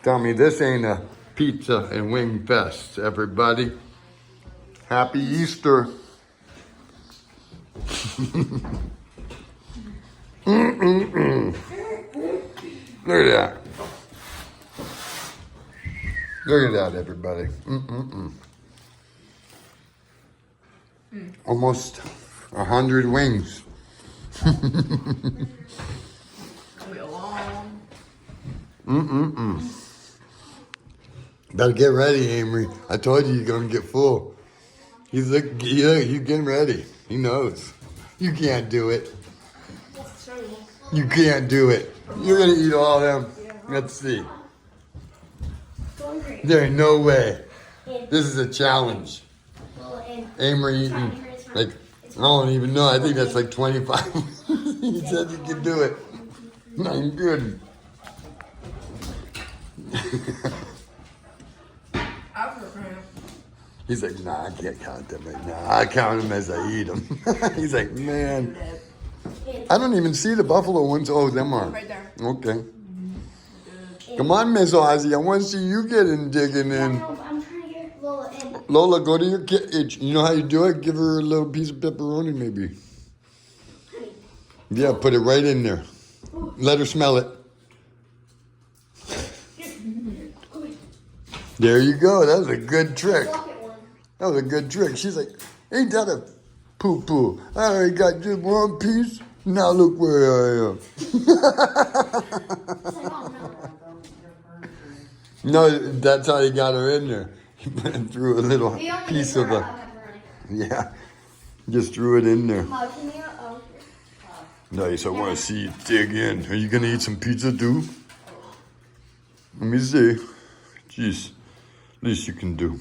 Tell me this ain't a pizza and wing fest, everybody. Happy Easter. Look at that. Look at that, everybody. Almost 100 wings. Better get ready, Amory. I told you you're gonna get full. He's getting ready. He knows. You can't do it. You can't do it. You're gonna eat all them. Let's see. There ain't no way. This is a challenge. Amory eating like I don't even know. I think that's like 25. He said you can do it. I'm good. He's like, nah, I can't count them right now. I count them as I eat them. He's like, man. I don't even see the buffalo ones. Oh, them are. Right there. Okay. Come on, Miss Ozzy. I want to see you getting digging in. I'm trying to get Lola in. Lola, go to your kitchen. You know how you do it? Give her a little piece of pepperoni, maybe. Yeah, put it right in there. Let her smell it. There you go. That was a good trick. That was a good trick. She's like, ain't that a poo-poo? I already got just one piece. Now look where I am. No, that's how he got her in there. He threw a little piece of a... Yeah, just threw it in there. Nice, I want to see you dig in. Are you going to eat some pizza too? Let me see. Jeez, least you can do.